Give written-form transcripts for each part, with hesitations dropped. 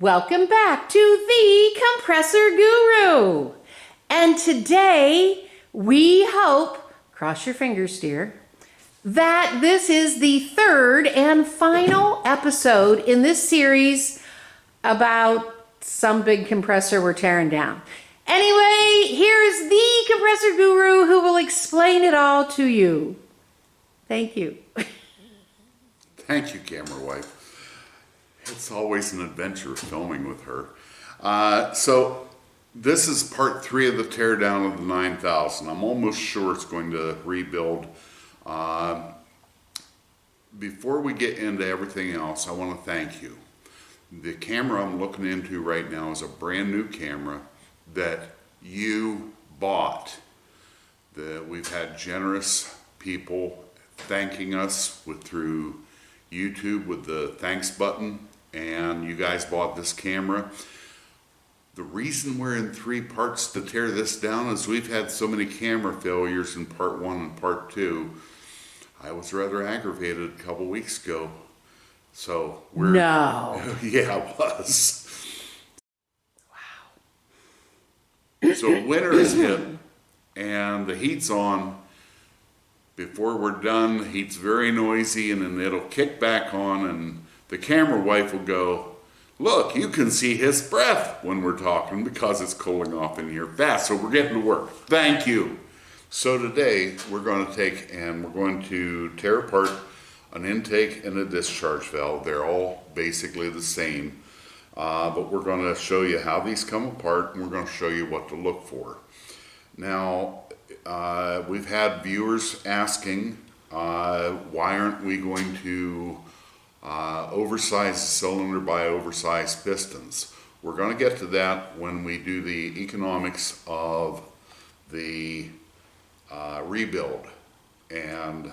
Welcome back to the Compressor Guru. And today we hope, cross your fingers, dear, that this is the third and final episode in this series about some big compressor we're tearing down. Anyway, here's the Compressor Guru who will explain it all to you. Thank you. Thank you, camera wife. It's always an adventure filming with her. So this is part 3 of the teardown of the 9000. I'm almost sure it's going to rebuild. Before we get into everything else, I want to thank you. The camera I'm looking into right now is a brand new camera that you bought. We've had generous people thanking us through YouTube with the thanks button, and you guys bought this camera. The reason we're in 3 parts to tear this down is we've had so many camera failures in part 1 and part 2. I was rather aggravated a couple weeks ago. So we're... No. Yeah, it was. Wow. So winter is hit and the heat's on. Before we're done, the heat's very noisy, and then it'll kick back on, and the camera wife will go, look, you can see his breath when we're talking because it's cooling off in here fast. So we're getting to work. Thank you. So today we're going to take and we're going to tear apart an intake and a discharge valve. They're all basically the same, but we're going to show you how these come apart, and we're going to show you what to look for. Now, we've had viewers asking, why aren't we going to oversize the cylinder by oversized pistons? We're going to get to that when we do the economics of the rebuild, and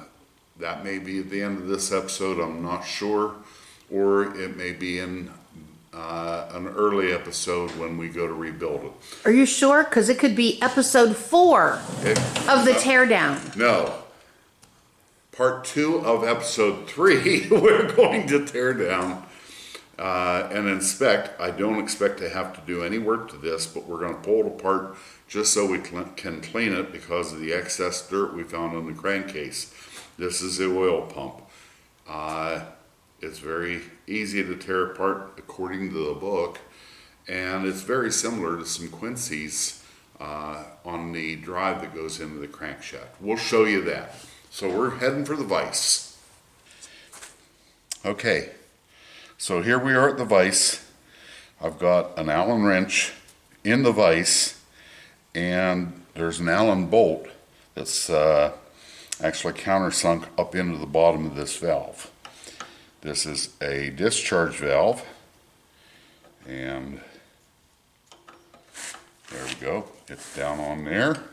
that may be at the end of this episode, I'm not sure, or it may be in an early episode when we go to rebuild it. Are you sure? Because it could be episode 4 of the teardown. No. Part 2 of episode 3, we're going to tear down and inspect. I don't expect to have to do any work to this, but we're going to pull it apart just so we can clean it because of the excess dirt we found on the crankcase. This is the oil pump. It's very easy to tear apart according to the book, and it's very similar to some Quincy's on the drive that goes into the crankshaft. We'll show you that. So we're heading for the vise. Okay, so here we are at the vise. I've got an Allen wrench in the vise, and there's an Allen bolt that's actually countersunk up into the bottom of this valve. This is a discharge valve, and there we go. It's down on there,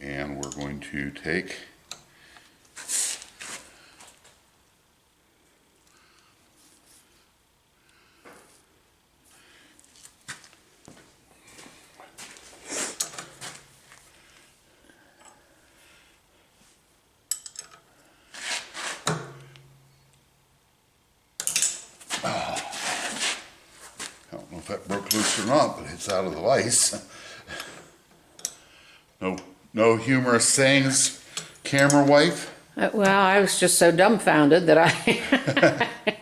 and we're going to take I don't know if that broke loose or not, but it's out of the vise. No humorous sayings, camera wife? Well, I was just so dumbfounded that I...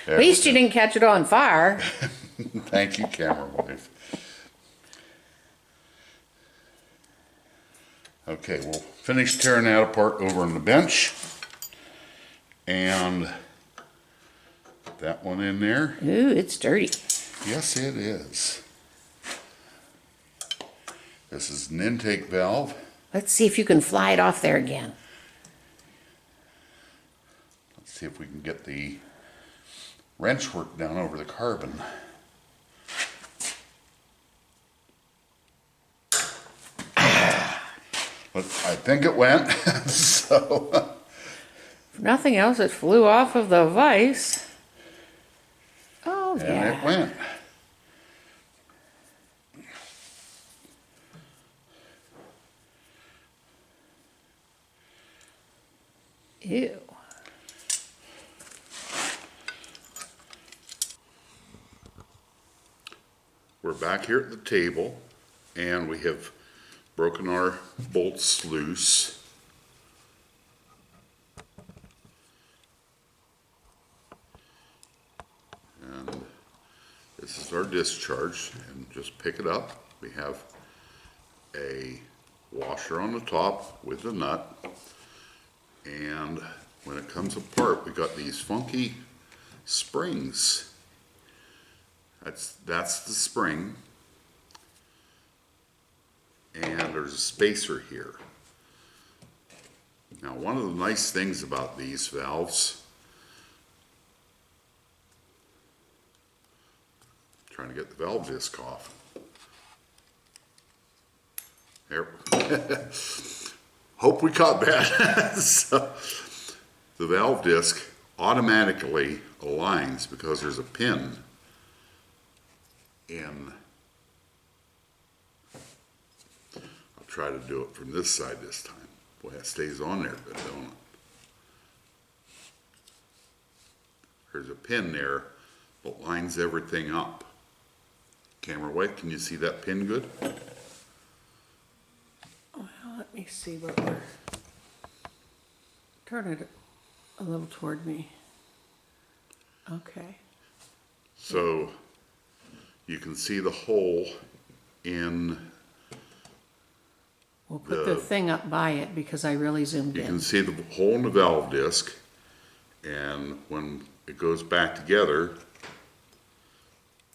At least you didn't catch it on fire. Thank you, camera wife. Okay, we'll finish tearing that apart over on the bench. And put that one in there. Ooh, it's dirty. Yes, it is. This is an intake valve. Let's see if you can fly it off there again. Let's see if we can get the wrench work down over the carbon. But I think it went. So If nothing else, it flew off of the vise. Oh, and yeah. it went. Ew. We're back here at the table and we have broken our bolts loose. And this is our discharge, and just pick it up. We have a washer on the top with a nut, and when it comes apart we got these funky springs. That's the spring, and there's a spacer here. Now, one of the nice things about these valves, trying to get the valve disc off. There. Hope we caught that. So, the valve disc automatically aligns because there's a pin in. I'll try to do it from this side this time. Boy, it stays on there, but don't it? There's a pin there that lines everything up. Camera away, can you see that pin good? Well, let me see what we're... Turn it a little toward me. Okay. So you can see the hole in. We'll put the thing up by it because I really zoomed You in. can see the hole in the valve disc, and when it goes back together,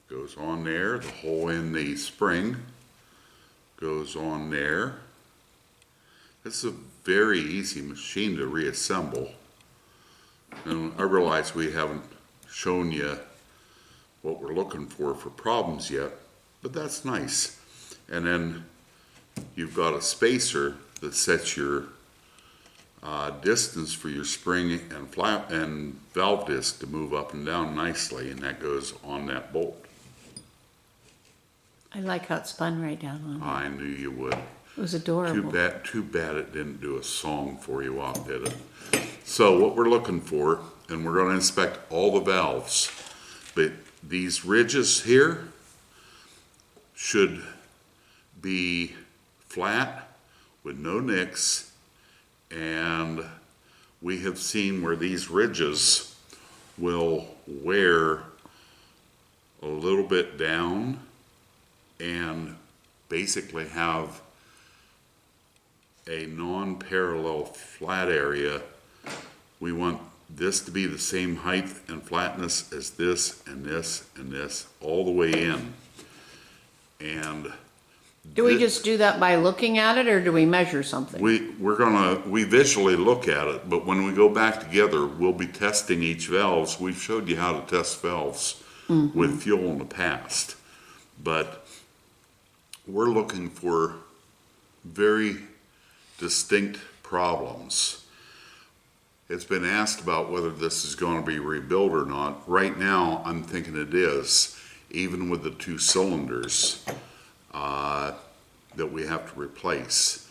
goes on there. The hole in the spring goes on there. It's a very easy machine to reassemble. And I realize we haven't shown you what we're looking for problems yet, but that's nice. And then you've got a spacer that sets your distance for your spring and flap and valve disc to move up and down nicely, and that goes on that bolt. I like how it spun right down on me. I knew you would. It was adorable. Too bad it didn't do a song for you off, did it? So what we're looking for, and we're going to inspect all the valves, but these ridges here should be flat with no nicks, and we have seen where these ridges will wear a little bit down and basically have a non-parallel flat area. We want this to be the same height and flatness as this and this and this all the way in. And do we just do that by looking at it, or do we measure something? we visually look at it, but when we go back together, we'll be testing each valves. We've showed you how to test valves with fuel in the past, but we're looking for very distinct problems. It's been asked about whether this is going to be rebuilt or not. Right now, I'm thinking it is, even with the 2 cylinders that we have to replace.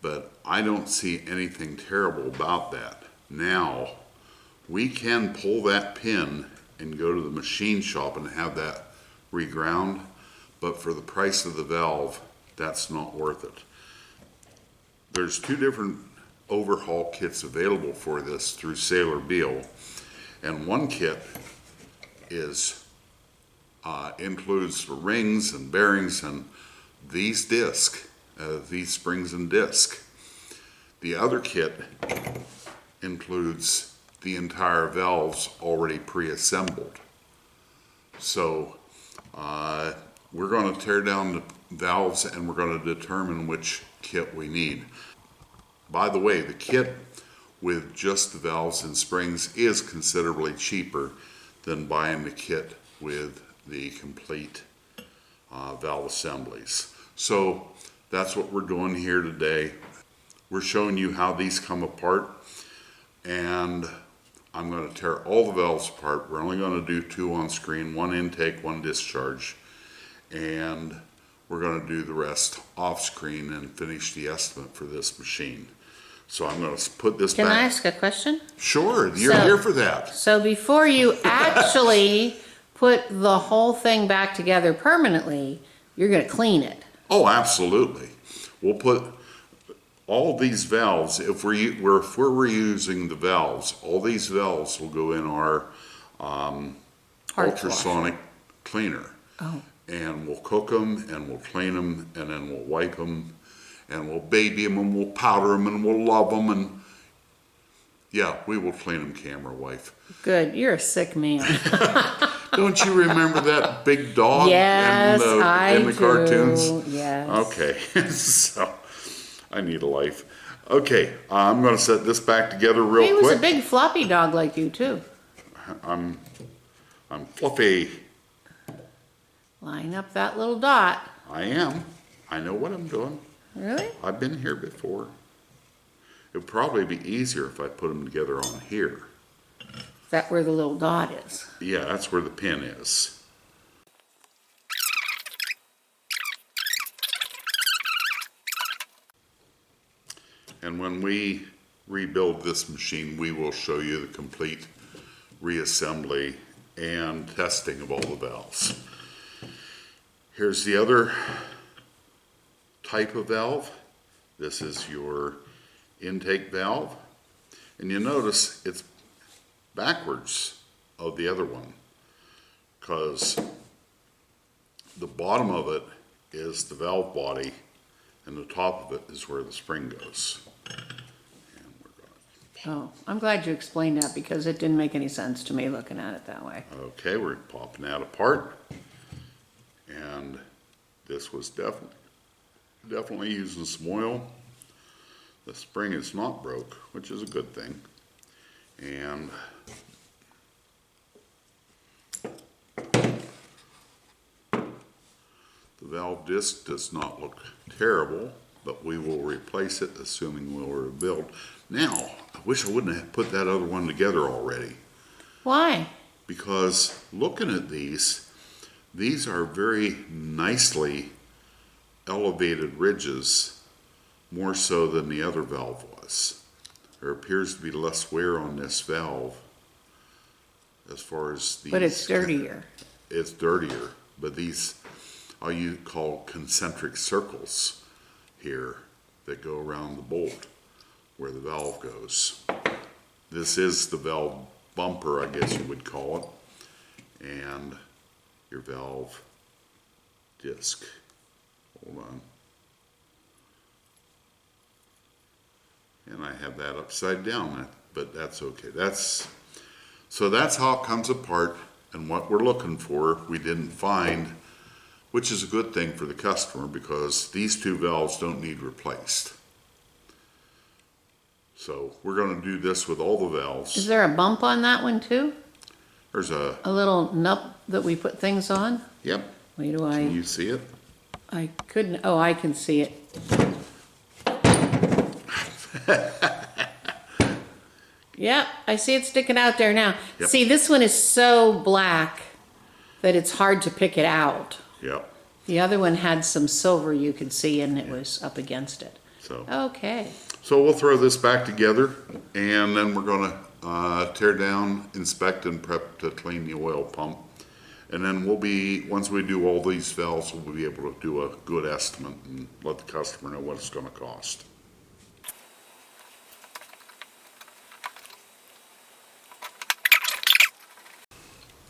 But I don't see anything terrible about that. Now, we can pull that pin and go to the machine shop and have that reground, but for the price of the valve, that's not worth it. There's 2 different overhaul kits available for this through Saylor Beall, and one kit is includes the rings and bearings and these discs, these springs and disc. The other kit includes the entire valves already pre-assembled. So we're going to tear down the valves and we're going to determine which kit we need. By the way, the kit with just the valves and springs is considerably cheaper than buying the kit with the complete valve assemblies. So that's what we're doing here today. We're showing you how these come apart, and I'm going to tear all the valves apart. We're only going to do 2 on screen, 1 intake, 1 discharge, and we're going to do the rest off screen and finish the estimate for this machine. So I'm going to put this back. Can I ask a question? Sure, you're here for that. So before you actually put the whole thing back together permanently, you're gonna clean it. Oh, absolutely. We'll put all these valves, if we're reusing the valves, all these valves will go in our Parts ultrasonic cleaner. Oh. And we'll cook them, and we'll clean them, and then we'll wipe them, and we'll baby them, and we'll powder them, and we'll love them, and yeah, we will clean them, camera wife. Good, you're a sick man. Don't you remember that big dog Yes, in the do. cartoons? Yes. Okay, so I need a life. Okay, I'm going to set this back together real He was quick. a big floppy dog like you too. I'm fluffy. Line up that little dot. I am. I know what I'm doing. Really? I've been here before. It would probably be easier if I put them together on here. Is that where the little dot is? Yeah, that's where the pin is. And when we rebuild this machine, we will show you the complete reassembly and testing of all the valves. Here's the other type of valve. This is your intake valve. And you notice it's backwards of the other one, because the bottom of it is the valve body and the top of it is where the spring goes. And we're gonna, Oh, I'm glad you explained that because it didn't make any sense to me looking at it that way. okay, we're popping that apart. And this was definitely using some oil. The spring is not broke, which is a good thing. And the valve disc does not look terrible, but we will replace it assuming we'll rebuild. Now, I wish I wouldn't have put that other one together already. Why? Because looking at these are very nicely elevated ridges, more so than the other valve was. There appears to be less wear on this valve as far as these. But it's dirtier. It's dirtier, but these are you call concentric circles here that go around the bolt where the valve goes. This is the valve bumper, I guess you would call it, and your valve disc. Hold on. And I have that upside down, but that's okay. So that's how it comes apart, and what we're looking for we didn't find, which is a good thing for the customer because these two valves don't need replaced. So we're going to do this with all the valves. Is there a bump on that one too? There's a little nut that we put things on? Yep. Wait, Can you see it? I couldn't, oh, I can see it. Yep, I see it sticking out there now. Yep. See, this one is so black that it's hard to pick it out. Yep. The other one had some silver you could see and it was up against it. So Okay. we'll throw this back together, and then we're going to tear down, inspect, and prep to clean the oil pump. And then once we do all these valves, we'll be able to do a good estimate and let the customer know what it's going to cost.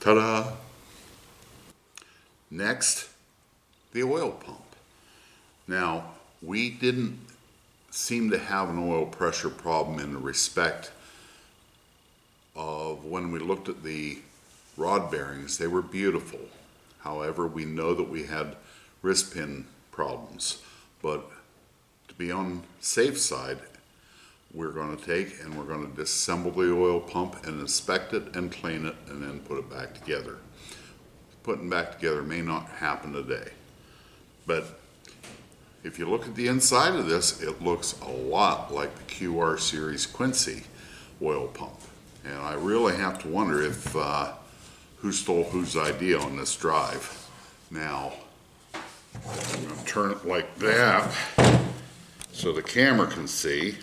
Ta-da! Next, the oil pump. Now, we didn't seem to have an oil pressure problem in the respect of when we looked at the rod bearings. They were beautiful. However, we know that we had wrist pin problems. But to be on the safe side, we're going to take and we're going to disassemble the oil pump and inspect it and clean it and then put it back together. Putting back together may not happen today. But if you look at the inside of this, it looks a lot like the QR series Quincy oil pump. And I really have to wonder if who stole whose idea on this drive. Now, I'm going to turn it like that so the camera can see.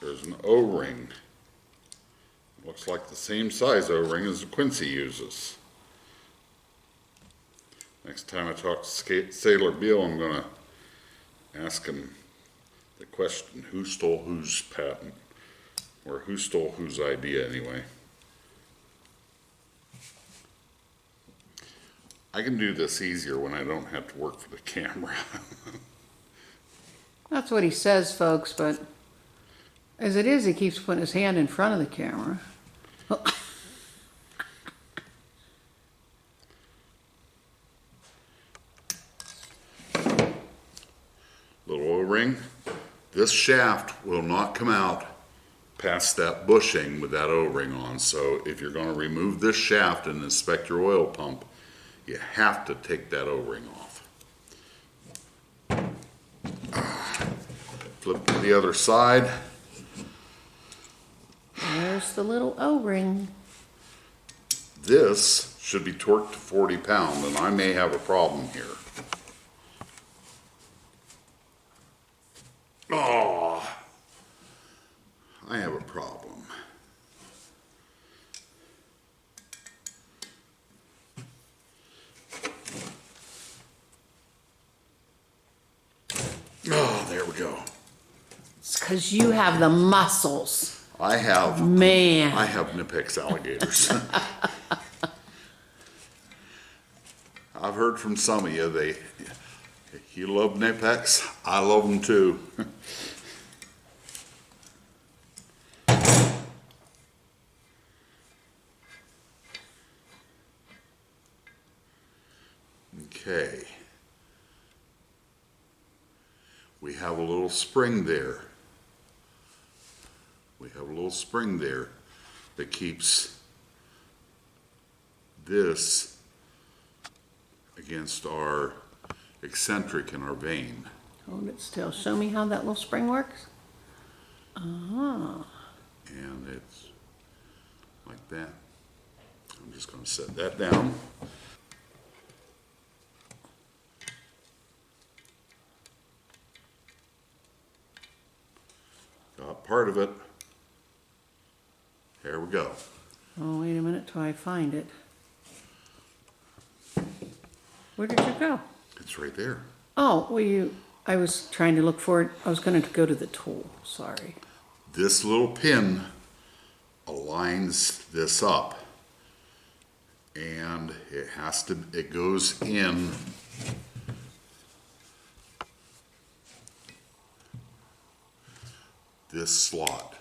There's an O-ring. Looks like the same size O-ring as the Quincy uses. Next time I talk to Saylor Beall, I'm going to ask him the question, who stole whose patent? Or who stole whose idea anyway? I can do this easier when I don't have to work for the camera. That's what he says, folks, but as it is, he keeps putting his hand in front of the camera. Little O-ring. This shaft will not come out past that bushing with that O-ring on. So if you're going to remove this shaft and inspect your oil pump, you have to take that O-ring off. Flip to the other side. There's the little O-ring. This should be torqued to 40 pound, and I may have a problem here. Oh, I have a problem. Oh, there we go. It's because you have the muscles. I have Nipex alligators. I've heard from some of you, you love Nipex, I love them too. Okay. We have a little spring there. We have a little spring there that keeps this against our eccentric in our vane. Hold it still. Show me how that little spring works. Ah. And it's like that. I'm just going to set that down. Got part of it. There we go. Oh, wait a minute till I find it. Where did you go? It's right there. Oh, well, I was trying to look for it. I was going to go to the tool. Sorry. This little pin aligns this up, and it goes in this slot.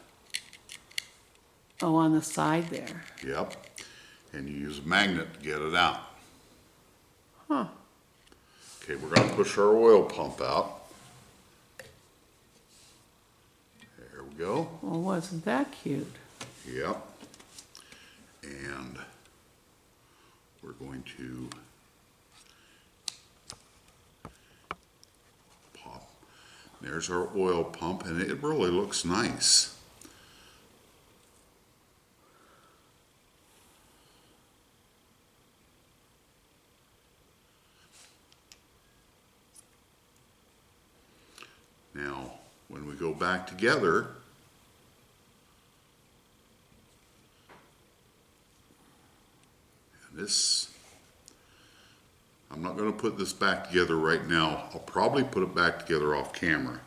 Oh, on the side there. Yep. And you use a magnet to get it out. Huh. Okay, we're going to push our oil pump out. There we go. Well, wasn't that cute? Yep. And we're going to pop. There's our oil pump, and it really looks nice. Now, when we go back together, I'm not going to put this back together right now. I'll probably put it back together off camera.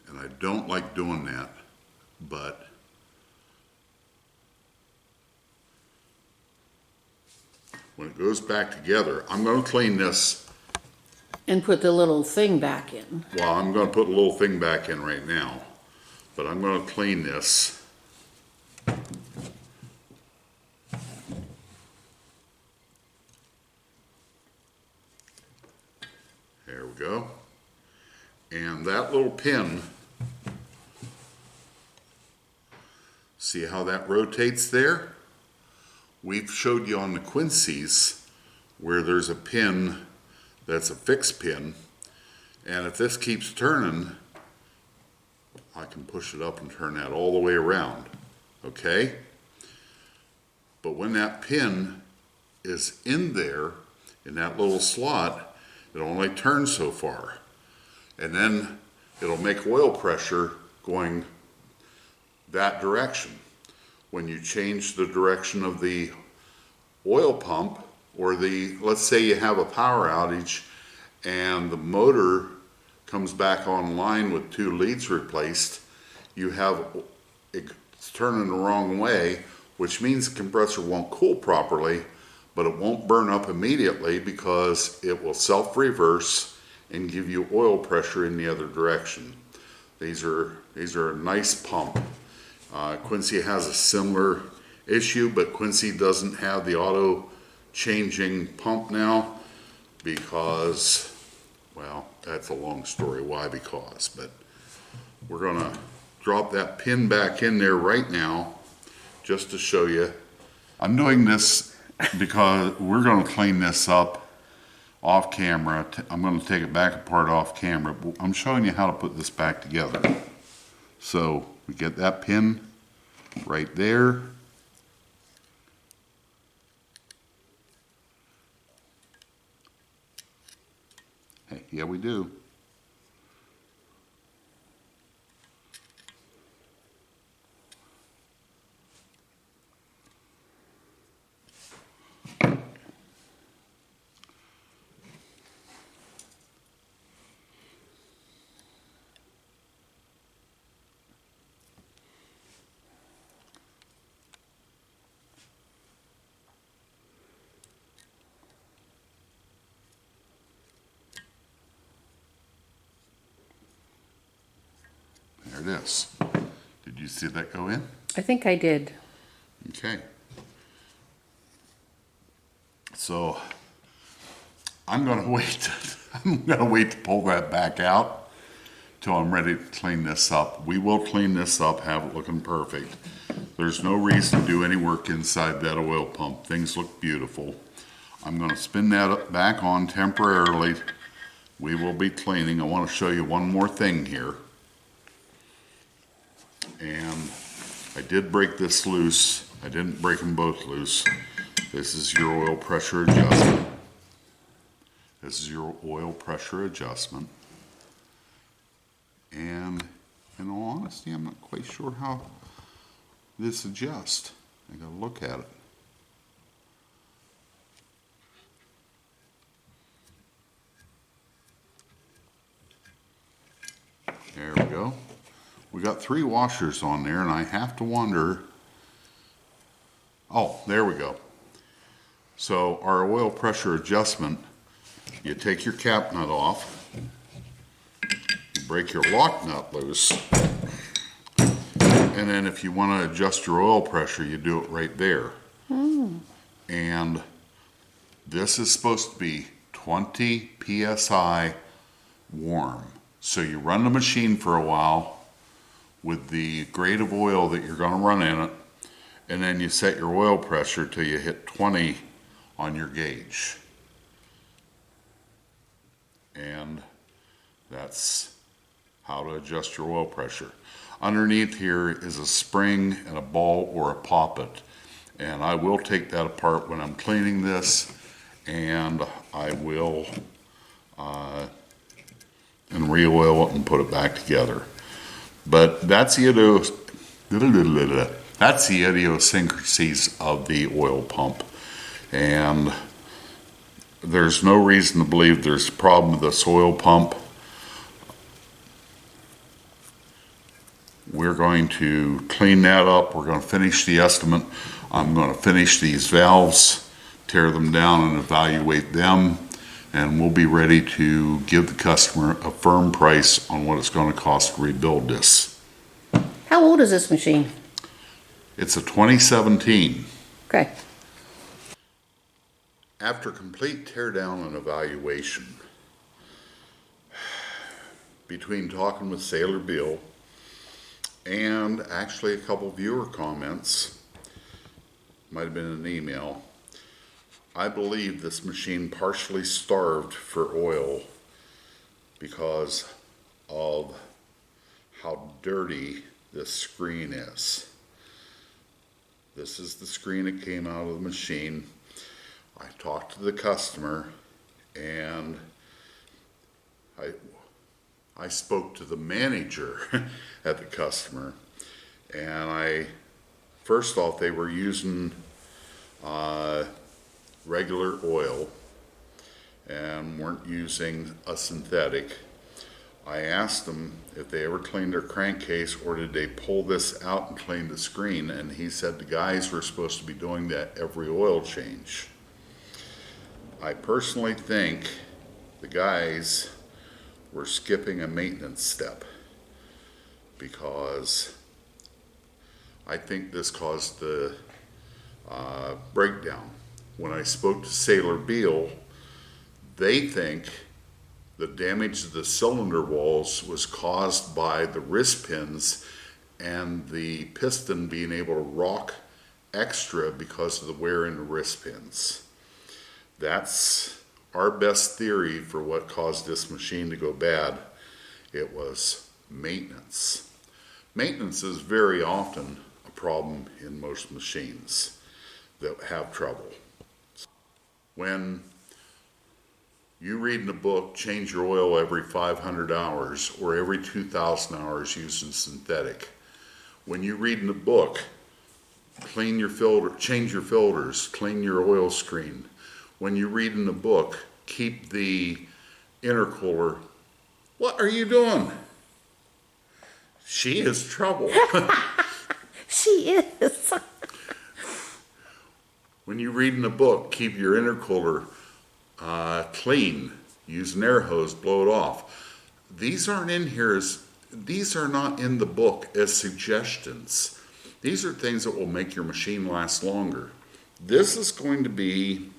And I don't like doing that, but when it goes back together, I'm going to clean this. And put the little thing back in. Well, I'm going to put a little thing back in right now, but I'm going to clean this. There we go. And that little pin, see how that rotates there? We've showed you on the Quincy's where there's a pin that's a fixed pin, and if this keeps turning, I can push it up and turn that all the way around, okay? But when that pin is in there, in that little slot, it only turns so far. And then it'll make oil pressure going that direction. when you change the direction of the oil pump, or let's say you have a power outage and the motor comes back online with 2 leads replaced, it's turning the wrong way, which means the compressor won't cool properly, but it won't burn up immediately because it will self-reverse and give you oil pressure in the other direction. These are a nice pump. Quincy has a similar issue, but Quincy doesn't have the auto changing pump now because, well, that's a long story why because, but we're gonna drop that pin back in there right now just to show you. I'm doing this because we're gonna clean this up off camera. I'm gonna take it back apart off camera, but I'm showing you how to put this back together. So we get that pin right there. Hey, yeah, we do. There it is. Did you see that go in? I think I did. Okay. So I'm gonna wait. I'm gonna wait to pull that back out till I'm ready to clean this up. We will clean this up, have it looking perfect. There's no reason to do any work inside that oil pump. Things look beautiful. I'm gonna spin that back on temporarily. We will be cleaning. I want to show you one more thing here. And I did break this loose. I didn't break them both loose. This is your oil pressure adjustment. This is your oil pressure adjustment. And in all honesty, I'm not quite sure how this adjusts. I gotta look at it. There we go. We got 3 washers on there, and I have to wonder. Oh, there we go. So our oil pressure adjustment, you take your cap nut off, you break your lock nut loose, and then if you want to adjust your oil pressure, you do it right there. And this is supposed to be 20 psi warm. So you run the machine for a while with the grade of oil that you're going to run in it, and then you set your oil pressure till you hit 20 on your gauge. And that's how to adjust your oil pressure. Underneath here is a spring and a ball or a poppet, and I will take that apart when I'm cleaning this, and I will and re-oil it and put it back together. But that's the idiosyncrasies of the oil pump, and there's no reason to believe there's a problem with this oil pump. We're going to clean that up. We're going to finish the estimate. I'm going to finish these valves, tear them down and evaluate them, and we'll be ready to give the customer a firm price on what it's going to cost to rebuild this. How old is this machine? It's a 2017. Okay. After complete teardown and evaluation, between talking with Saylor Beall and actually a couple viewer comments, might have been an email, I believe this machine partially starved for oil because of how dirty this screen is. This is the screen that came out of the machine. I talked to the customer, and I spoke to the manager at the customer, and I first off, they were using regular oil and weren't using a synthetic. I asked them if they ever cleaned their crankcase or did they pull this out and clean the screen, and he said the guys were supposed to be doing that every oil change. I personally think the guys were skipping a maintenance step because I think this caused the breakdown. When I spoke to Saylor Beall, they think the damage to the cylinder walls was caused by the wrist pins and the piston being able to rock extra because of the wear in the wrist pins. That's our best theory for what caused this machine to go bad. It was maintenance. Maintenance is very often a problem in most machines that have trouble. When you read in a book, change your oil every 500 hours or every 2,000 hours using synthetic. When you read in a book, clean your filter, change your filters, clean your oil screen. When you read in a book, keep the intercooler. What are you doing? She is trouble. She is. When you read in a book, keep your intercooler clean. Use an air hose, blow it off. These aren't in here these are not in the book as suggestions. These are things that will make your machine last longer. This is going to be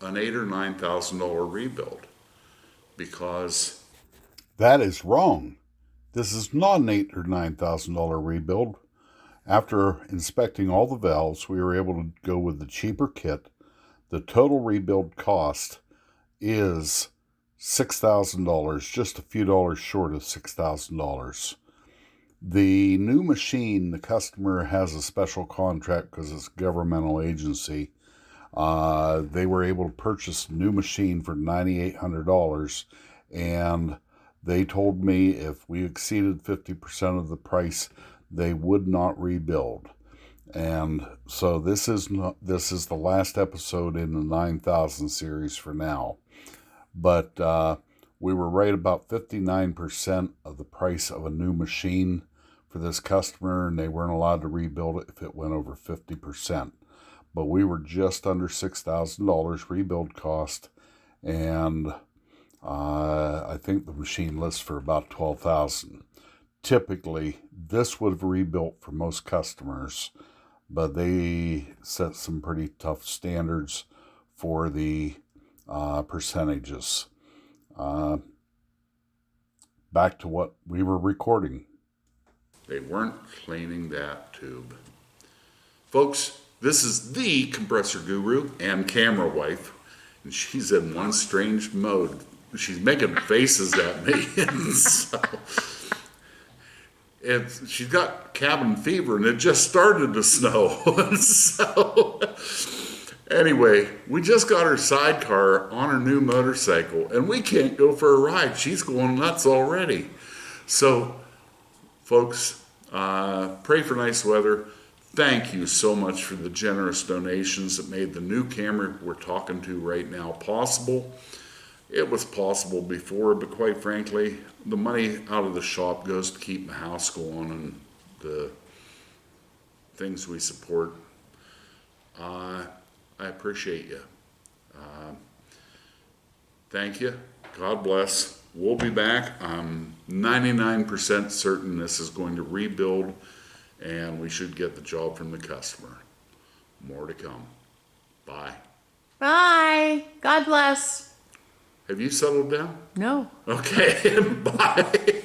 an $8,000 or $9,000 rebuild because that is wrong. This is not an $8,000 or $9,000 rebuild. After inspecting all the valves, we were able to go with the cheaper kit. The total rebuild cost is $6,000, just a few dollars short of $6,000. The new machine, the customer has a special contract because it's a governmental agency. They were able to purchase a new machine for $9,800, and they told me if we exceeded 50% of the price, they would not rebuild. And so this is the last episode in the 9,000 series for now. But we were right about 59% of the price of a new machine for this customer, and they weren't allowed to rebuild it if it went over 50%. But we were just under $6,000 rebuild cost, and I think the machine lists for about $12,000. Typically, this would have rebuilt for most customers, but they set some pretty tough standards for the percentages. Back to what we were recording. they weren't cleaning that tube. Folks, this is the compressor guru and camera wife, and she's in one strange mode. She's making faces at me, and so she's got cabin fever, and it just started to snow. So anyway, we just got her sidecar on her new motorcycle, and we can't go for a ride. She's going nuts already. So, folks, pray for nice weather. Thank you so much for the generous donations that made the new camera we're talking to right now possible. It was possible before, but quite frankly, the money out of the shop goes to keep the house going and the things we support. I appreciate you. Thank you. God bless. We'll be back. I'm 99% certain this is going to rebuild, and we should get the job from the customer. More to come. Bye. Bye. God bless. Have you settled down? No. Okay. Bye.